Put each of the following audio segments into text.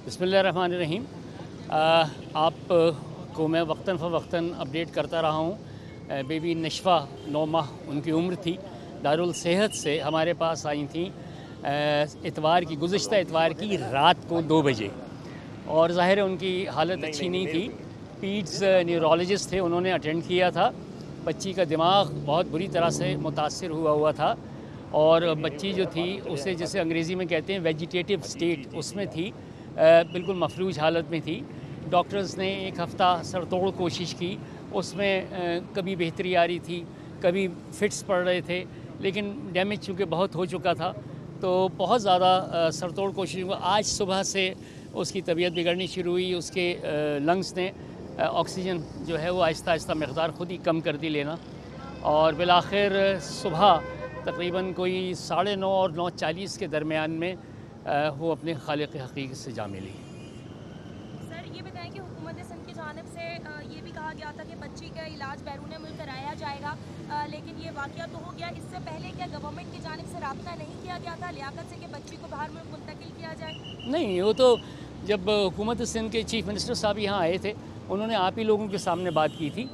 बिस्मिल्लाहिर्रहमानिर्रहीम। आप को मैं वक्तन फ़वक्तन अपडेट करता रहा हूँ। बेबी नशवा 9 माह उनकी उम्र थी। दारुल सेहत से हमारे पास आई थी गुज़िश्ता इतवार की रात को 2 बजे, और ज़ाहिर है उनकी हालत अच्छी नहीं थी। पीड्स न्यूरोलॉजिस्ट थे, उन्होंने अटेंड किया था। बच्ची का दिमाग बहुत बुरी तरह से मुतासिर हुआ था, और बच्ची जो थी उसे जैसे अंग्रेज़ी में कहते हैं वेजिटेटिव स्टेट उसमें थी, बिल्कुल मफलूज हालत में थी। डॉक्टर्स ने 1 हफ़्ता सरतोड़ कोशिश की, उसमें कभी बेहतरी आ रही थी, कभी फिट्स पड़ रहे थे, लेकिन डैमेज चूँकि बहुत हो चुका था तो बहुत ज़्यादा सरतोड़ कोशिश हुआ। आज सुबह से उसकी तबीयत बिगड़नी शुरू हुई। उसके लंग्स ने ऑक्सीजन जो है वो आहिस्ता आहिस्ता मक़दार ख़ुद ही कम कर दी लेना, और बिलाखिर सुबह तकरीबन कोई 9:30 और 9:40 के दरमियान में वो अपने खालिक हक़ीक़त से जा मिली। सर ये बताएं कि हुकूमत सिंध की जानिब से ये भी कहा गया था कि बच्ची का इलाज बैरून मुल्क कराया जाएगा, लेकिन ये वाक़या तो हो गया। इससे पहले क्या गवर्नमेंट की जानिब से राब्ता नहीं किया गया था लियाकत से कि बच्ची को बाहर मुल्क मुंतकिल किया जाए? नहीं, वो तो जब हुकूमत सिंध के चीफ मिनिस्टर साहब यहाँ आए थे, उन्होंने आप ही लोगों के सामने बात की थी,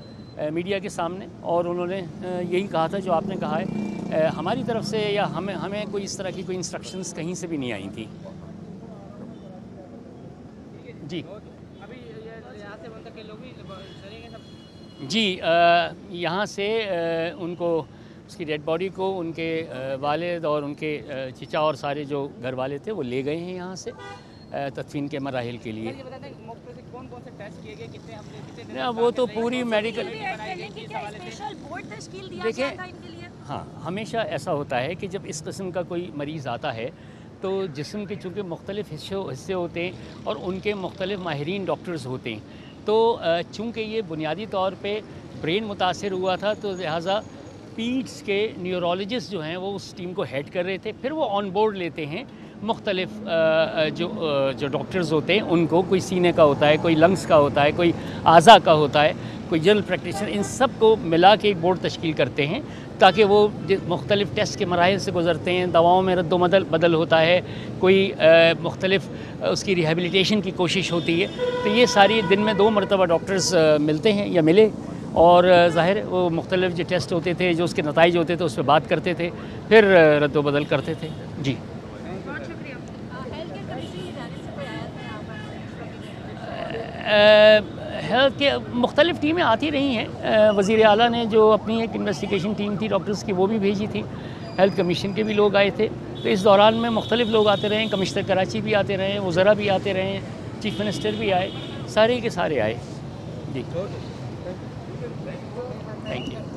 मीडिया के सामने, और उन्होंने यही कहा था जो आपने कहा है। हमारी तरफ से या हमें कोई इस तरह की कोई इंस्ट्रक्शंस कहीं से भी नहीं आई थी। जी जी, यहाँ से उनको उसकी डेड बॉडी को उनके वालिद और उनके चचा और सारे जो घर वाले थे वो ले गए हैं यहाँ से तदफीन के मराहिल के लिए। कौन-कौन से टेस्ट किए गए, कितने हफ्ते ना वो तो पूरी मेडिकल देखिए, हाँ, हमेशा ऐसा होता है कि जब इस किस्म का कोई मरीज़ आता है तो जिस्म के चूँकि मुख्तलिफ़ हिस्से होते हैं और उनके मुख्तलिफ़ माहिरीन डॉक्टर्स होते हैं, तो चूँकि ये बुनियादी तौर पे ब्रेन मुतासिर हुआ था तो लिहाजा पीड्स के न्यूरोलॉजिस्ट जो हैं वो उस टीम को हेड कर रहे थे। फिर वो ऑन बोर्ड लेते हैं मुख्तलिफ़ जो डॉक्टर्स होते हैं उनको, कोई सीने का होता है, कोई लंग्स का होता है, कोई आज़ा का होता है, कोई जनरल प्रैक्टिशनर, इन सब को मिला के एक बोर्ड तश्कील करते हैं ताकि वो मुख्तलिफ़ टेस्ट के मराहिल से गुज़रते हैं। दवाओं में रद्द-बदल होता है, कोई मुख्तलिफ़ उसकी रिहेबिलिटेशन की कोशिश होती है। तो ये सारी दिन में 2 मरतबा डॉक्टर्स मिलते हैं या मिले, और ज़ाहिर वो मुख्तलिफ़ जो टेस्ट होते थे, जो उसके नताइज होते थे उस पर बात करते थे, फिर रद्द-बदल करते थे। जी, हेल्थ के मुख्तलिफ़ टीमें आती रही हैं। वज़ीर आला ने जो अपनी एक इन्वेस्टिगेशन टीम थी डॉक्टर्स की वो भी भेजी थी। हेल्थ कमीशन के भी लोग आए थे। तो इस दौरान में मुख्तलिफ़ लोग आते रहे, कमिश्नर कराची भी आते रहे, वज़रा भी आते रहे, चीफ मिनिस्टर भी आए, सारे के सारे आए। जी।